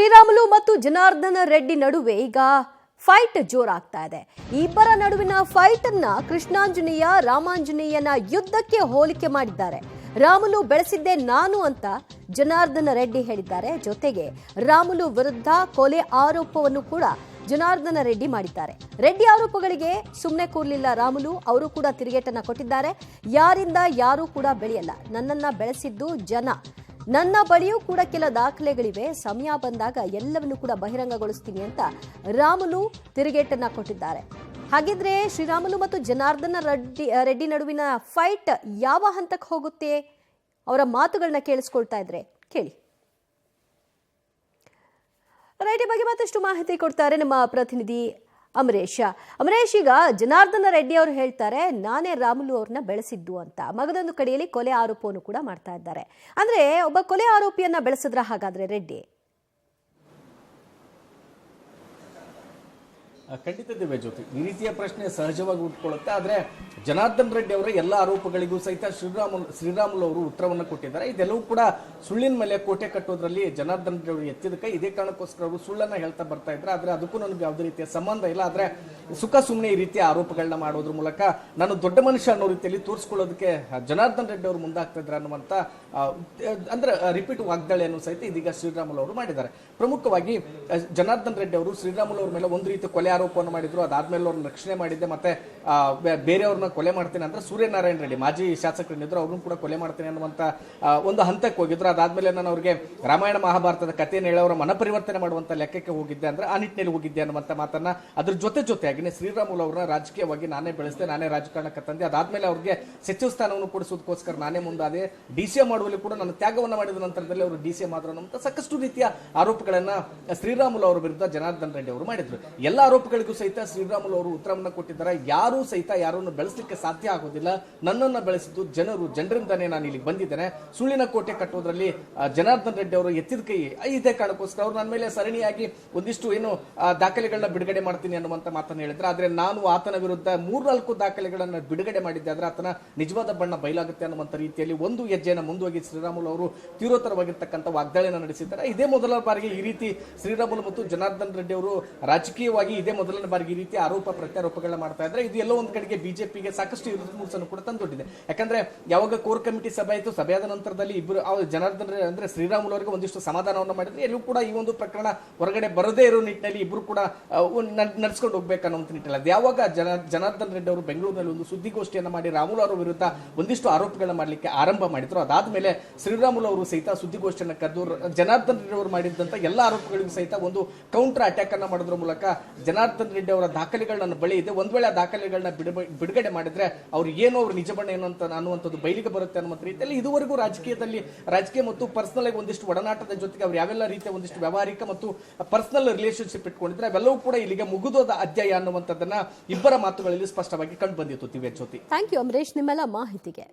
ಶ್ರೀರಾಮುಲು ಮತ್ತು ಜನಾರ್ದನ ರೆಡ್ಡಿ ನಡುವೆ ಈಗ ಫೈಟ್ ಜೋರಾಗ್ತಾ ಇದೆ. ಇಬ್ಬರ ನಡುವಿನ ಫೈಟ್ ಅನ್ನ ಕೃಷ್ಣಾಂಜನೇಯ ರಾಮಾಂಜನೇಯನ ಯುದ್ಧಕ್ಕೆ ಹೋಲಿಕೆ ಮಾಡಿದ್ದಾರೆ. ರಾಮುಲು ಬೆಳೆಸಿದ್ದೆ ನಾನು ಅಂತ ಜನಾರ್ದನ ರೆಡ್ಡಿ ಹೇಳಿದ್ದಾರೆ. ಜೊತೆಗೆ ರಾಮುಲು ವಿರುದ್ಧ ಕೊಲೆ ಆರೋಪವನ್ನು ಕೂಡ ಜನಾರ್ದನ ರೆಡ್ಡಿ ಮಾಡಿದ್ದಾರೆ. ರೆಡ್ಡಿ ಆರೋಪಗಳಿಗೆ ಸುಮ್ಮನೆ ಕೂರ್ಲಿಲ್ಲ ರಾಮುಲು. ಅವರು ಕೂಡ ತಿರುಗೇಟನ್ನ ಕೊಟ್ಟಿದ್ದಾರೆ. ಯಾರಿಂದ ಯಾರೂ ಕೂಡ ಬೆಳೆಯಲ್ಲ, ನನ್ನನ್ನ ಬೆಳೆಸಿದ್ದು ಜನ. ನನ್ನ ಬಳಿಯೂ ಕೂಡ ಕೆಲ ದಾಖಲೆಗಳಿವೆ, ಸಮಯ ಬಂದಾಗ ಎಲ್ಲವನ್ನು ಕೂಡ ಬಹಿರಂಗಗೊಳಿಸ್ತೀನಿ ಅಂತ ರಾಮುಲು ತಿರುಗೇಟನ್ನ ಕೊಟ್ಟಿದ್ದಾರೆ. ಹಾಗಿದ್ರೆ ಶ್ರೀರಾಮುಲು ಮತ್ತು ಜನಾರ್ದನ ರೆಡ್ಡಿ ನಡುವಿನ ಫೈಟ್ ಯಾವ ಹಂತಕ್ಕೆ ಹೋಗುತ್ತೆ? ಅವರ ಮಾತುಗಳನ್ನ ಕೇಳಿಸ್ಕೊಳ್ತಾ ಇದ್ರೆ ಕೇಳಿ. ರೈಟ್, ಬಗ್ಗೆ ಮತ್ತಷ್ಟು ಮಾಹಿತಿ ಕೊಡ್ತಾರೆ ನಮ್ಮ ಪ್ರತಿನಿಧಿ ಅಮರೇಶ್. ಈಗ ಜನಾರ್ದನ ರೆಡ್ಡಿ ಅವರು ಹೇಳ್ತಾರೆ ನಾನೇ ರಾಮುಲು ಅವ್ರನ್ನ ಬೆಳೆಸಿದ್ದು ಅಂತ. ಮಗದೊಂದು ಕಡೆಯಲ್ಲಿ ಕೊಲೆ ಆರೋಪವನ್ನು ಕೂಡ ಮಾಡ್ತಾ ಇದ್ದಾರೆ. ಅಂದ್ರೆ ಒಬ್ಬ ಕೊಲೆ ಆರೋಪಿಯನ್ನ ಬೆಳೆಸಿದ್ರ ಹಾಗಾದ್ರೆ ರೆಡ್ಡಿ? ಖಂಡಿತ ದಿವ್ಯ ಜ್ಯೋತಿ, ಈ ರೀತಿಯ ಪ್ರಶ್ನೆ ಸಹಜವಾಗಿ ಉಟ್ಕೊಳ್ಳುತ್ತೆ. ಆದರೆ ಜನಾರ್ದನ್ ರೆಡ್ಡಿ ಅವರ ಎಲ್ಲ ಆರೋಪಗಳಿಗೂ ಸಹಿತ ಶ್ರೀರಾಮುಲು ಅವರು ಉತ್ತರವನ್ನು ಕೊಟ್ಟಿದ್ದಾರೆ. ಇದೆಲ್ಲವೂ ಕೂಡ ಸುಳ್ಳಿನ ಮೇಲೆ ಕೋಟೆ ಕಟ್ಟೋದ್ರಲ್ಲಿ ಜನಾರ್ದನ್ ರೆಡ್ಡಿ ಅವರು ಎತ್ತಿದ ಕೈ. ಇದೇ ಕಾರಣಕ್ಕೋಸ್ಕರ ಅವರು ಸುಳ್ಳನ್ನ ಹೇಳ್ತಾ ಬರ್ತಾ ಇದ್ದಾರೆ. ಆದರೆ ಅದಕ್ಕೂ ನನಗೆ ಯಾವುದೇ ರೀತಿಯ ಸಂಬಂಧ ಇಲ್ಲ. ಆದರೆ ಸುಮ್ಮನೆ ಈ ರೀತಿಯ ಆರೋಪಗಳನ್ನ ಮಾಡೋದ್ರ ಮೂಲಕ ನಾನು ದೊಡ್ಡ ಮನುಷ್ಯ ಅನ್ನೋ ರೀತಿಯಲ್ಲಿ ತೋರಿಸ್ಕೊಳ್ಳೋದಕ್ಕೆ ಜನಾರ್ದನ್ ರೆಡ್ಡಿ ಅವರು ಮುಂದಾಗ್ತಾ ಇದ್ದಾರೆ ಅನ್ನುವಂಥ ಅಂದ್ರೆ ರಿಪೀಟ್ ವಾಗ್ದಾಳಿಯನ್ನು ಸಹಿತ ಇದೀಗ ಶ್ರೀರಾಮುಲು ಅವರು ಮಾಡಿದ್ದಾರೆ. ಪ್ರಮುಖವಾಗಿ ಜನಾರ್ದನ್ ರೆಡ್ಡಿ ಅವರು ಶ್ರೀರಾಮುಲು ಅವ್ರ ಮೇಲೆ ಒಂದು ರೀತಿ ಕೊಲೆ ಆರೋಪವನ್ನು ಮಾಡಿದ್ರು. ಅದಾದ್ಮೇಲೆ ಅವ್ರನ್ನ ರಕ್ಷಣೆ ಮಾಡಿದ್ದೆ, ಮತ್ತೆ ಬೇರೆಯವ್ರನ್ನ ಕೊಲೆ ಮಾಡ್ತೇನೆ ಅಂದ್ರೆ ಸೂರ್ಯನಾರಾಯಣ ರೆಡ್ಡಿ ಮಾಜಿ ಶಾಸಕರೇನಿದ್ರು ಅವ್ರನ್ನ ಕೂಡ ಕೊಲೆ ಮಾಡ್ತೇನೆ ಅನ್ನುವಂತ ಒಂದು ಹಂತಕ್ಕೆ ಹೋಗಿದ್ರು. ಅದಾದ್ಮೇಲೆ ನಾನು ಅವ್ರಿಗೆ ರಾಮಾಯಣ ಮಹಾಭಾರತದ ಕಥೆಯನ್ನು ಹೇಳಿ ಅವರ ಮನ ಪರಿವರ್ತನೆ ಮಾಡುವಂತ ಲೆಕ್ಕಕ್ಕೆ ಹೋಗಿದ್ದೆ, ಅಂದ್ರೆ ಆ ನಿಟ್ಟಿನಲ್ಲಿ ಹೋಗಿದ್ದೆ ಅನ್ನುವಂತ ಮಾತನ್ನ ಅದ್ರ ಜೊತೆಯಾಗಿ ಶ್ರೀರಾಮುಲು ಅವರನ್ನ ರಾಜಕೀಯವಾಗಿ ನಾನೇ ಬೆಳೆಸಿದೆ, ನಾನೇ ರಾಜಕಾರಣಕ್ಕೆ ತಂದೆ. ಅದಾದ್ಮೇಲೆ ಅವ್ರಿಗೆ ಸಚಿವ ಸ್ಥಾನವನ್ನು ಕೊಡಿಸೋದಕ್ಕೋಸ್ಕರ ನಾನೇ ಮುಂದಾದೆ, ಡಿಸಿಎಂ ಮಾಡುವಲ್ಲಿ ಕೂಡ ನಾನು ತ್ಯಾಗವನ್ನು ಮಾಡಿದ ನಂತರದಲ್ಲಿ ಅವರು ಡಿಸಿಎಂ ಆದ್ರು ಅನ್ನುವಂತ ಸಾಕಷ್ಟು ರೀತಿಯ ಆರೋಪಗಳನ್ನ ಶ್ರೀರಾಮುಲು ಅವರ ವಿರುದ್ಧ ಜನಾರ್ದನ್ ರೆಡ್ಡಿ ಅವರು ಮಾಡಿದ್ರು. ಎಲ್ಲ ಆರೋಪಗಳಿಗೂ ಸಹಿತ ಶ್ರೀರಾಮುಲು ಅವರು ಉತ್ತರವನ್ನು ಕೊಟ್ಟಿದ್ದಾರೆ. ಯಾರೂ ಸಹಿತ ಯಾರನ್ನು ಬೆಳೆಸಲಿಕ್ಕೆ ಸಾಧ್ಯ ಆಗೋದಿಲ್ಲ, ನನ್ನನ್ನ ಬೆಳೆಸಿದ್ದು ಜನರಿಂದಾನೇ ನಾನು ಇಲ್ಲಿಗೆ ಬಂದಿದ್ದೇನೆ. ಸುಳ್ಳಿನ ಕೋಟೆ ಕಟ್ಟೋದ್ರಲ್ಲಿ ಜನಾರ್ದನ್ ರೆಡ್ಡಿ ಅವರು ಎತ್ತಿದ ಕೈ. ಇದೇ ಕಾರಣಕ್ಕೋಸ್ಕರ ಅವರು ನನ್ನ ಮೇಲೆ ಸರಣಿಯಾಗಿ ಒಂದಿಷ್ಟು ಏನು ದಾಖಲೆಗಳನ್ನ ಬಿಡುಗಡೆ ಮಾಡ್ತೀನಿ ಅನ್ನುವಂತ ಮಾತನ್ನು ಹೇಳಿದ್ರೆ, ಆದ್ರೆ ನಾನು ಆತನ ವಿರುದ್ಧ 3-4 ದಾಖಲೆಗಳನ್ನ ಬಿಡುಗಡೆ ಮಾಡಿದ್ದೆ, ಆದ್ರೆ ಆತನ ನಿಜವಾದ ಬಣ್ಣ ಬಯಲಾಗುತ್ತೆ ಅನ್ನುವಂತ ರೀತಿಯಲ್ಲಿ ಒಂದು ಹೆಜ್ಜೆಯನ್ನು ಮುಂದುವರೆಗಿ ಶ್ರೀರಾಮುಲು ಅವರು ತೀವ್ರತರವಾಗಿರ್ತಕ್ಕಂಥ ವಾಗ್ದಾಳಿಯನ್ನು ನಡೆಸಿದ್ದಾರೆ. ಇದೇ ಮೊದಲ ಬಾರಿಗೆ ಈ ರೀತಿ ಶ್ರೀರಾಮುಲು ಮತ್ತು ಜನಾರ್ದನ್ ರೆಡ್ಡಿ ಅವರು ರಾಜಕೀಯವಾಗಿ ಇದೇ ಮೊದಲನೇ ಬಾರಿಗೆ ಈ ರೀತಿ ಆರೋಪ ಪ್ರತ್ಯಾರೋಪಗಳನ್ನ ಮಾಡ್ತಾ ಇದ್ರೆ, ಇದು ಎಲ್ಲೋ ಒಂದ್ ಕಡೆಗೆ ಬಿಜೆಪಿಗೆ ಸಾಕಷ್ಟು ಇರುಮೂಸನ್ನು ಕೂಡ ತಂದೊಡ್ಡಿದೆ. ಯಾಕಂದ್ರೆ ಯಾವಾಗ ಕೋರ್ ಕಮಿಟಿ ಸಭೆ ಆಯಿತು, ಸಭೆಯಾದ ನಂತರದಲ್ಲಿ ಇಬ್ಬರು ಜನಾರ್ದನ್ ಅಂದ್ರೆ ಶ್ರೀರಾಮುಲು ಅವರಿಗೆ ಒಂದಿಷ್ಟು ಸಮಾಧಾನವನ್ನು ಮಾಡಿದ್ರೆ, ಎಲ್ಲೂ ಕೂಡ ಈ ಒಂದು ಪ್ರಕರಣ ಹೊರಗಡೆ ಬರದೇ ಇರೋ ನಿಟ್ಟಿನಲ್ಲಿ ಇಬ್ಬರು ಕೂಡ ನಡೆಸ್ಕೊಂಡು ಹೋಗ್ಬೇಕನ್ನೋ ನಿಟ್ಟಿನಲ್ಲಿ ಅದು ಯಾವಾಗ ಜನಾರ್ದನ್ ರೆಡ್ಡಿ ಅವರು ಬೆಂಗಳೂರಿನಲ್ಲಿ ಒಂದು ಸುದ್ದಿಗೋಷ್ಠಿಯನ್ನು ಮಾಡಿ ರಾಮುಲು ಅವರ ವಿರುದ್ಧ ಒಂದಿಷ್ಟು ಆರೋಪಗಳನ್ನ ಮಾಡಲಿಕ್ಕೆ ಆರಂಭ ಮಾಡಿದ್ರು. ಅದಾದ್ಮೇಲೆ ಶ್ರೀರಾಮುಲು ಅವರು ಸಹಿತ ಸುದ್ದಿಗೋಷ್ಠಿಯನ್ನು ಕರೆದು ಜನಾರ್ದನ್ ರೆಡ್ಡಿ ಅವರು ಮಾಡಿದಂತ ಎಲ್ಲ ಆರೋಪಗಳಿಗೂ ಸಹಿತ ಒಂದು ಕೌಂಟರ್ ಅಟ್ಯಾಕ್ ಅನ್ನ ಮಾಡೋದ್ರ ಮೂಲಕ ಜನಾರ್ದನ್ ರೆಡ್ಡಿ ಅವರ ದಾಖಲೆಗಳು ನನ್ನ ಬಳಿ ಇದೆ, ಒಂದ್ ವೇಳೆ ಆ ದಾಖಲೆಗಳನ್ನ ಬಿಡುಗಡೆ ಮಾಡಿದ್ರೆ ಅವ್ರು ಏನೋ ಅವ್ರ ನಿಜ ಬಣ್ಣ ಏನು ಅಂತ ಅನ್ನುವಂಥದ್ದು ಬಯಲಿಗೆ ಬರುತ್ತೆ ಅನ್ನುವಂಥ ರೀತಿಯಲ್ಲಿ ಇದುವರೆಗೂ ರಾಜಕೀಯ ಮತ್ತು ಪರ್ಸನಲ್ ಆಗಿ ಒಂದಿಷ್ಟು ಒಡನಾಟದ ಜೊತೆಗೆ ಅವ್ರು ಯಾವೆಲ್ಲ ರೀತಿಯ ಒಂದಿಷ್ಟು ವ್ಯವಹಾರಿಕ ಮತ್ತು ಪರ್ಸನಲ್ ರಿಲೇಶನ್ಶಿಪ್ ಇಟ್ಕೊಂಡಿದ್ರೆ ಅವೆಲ್ಲವೂ ಕೂಡ ಇಲ್ಲಿಗೆ ಮುಗಿದೋದ ಅಧ್ಯಾಯ ಅನ್ನುವಂಥದ್ದನ್ನ ಇಬ್ಬರ ಮಾತುಗಳಲ್ಲಿ ಸ್ಪಷ್ಟವಾಗಿ ಕಂಡು ಬಂದಿತ್ತು. ದಿವ್ಯ ಜ್ಯೋತಿ, ಥ್ಯಾಂಕ್ ಯು ಅಮರೇಶ್ ನಿಮ್ಮೆಲ್ಲ ಮಾಹಿತಿಗೆ.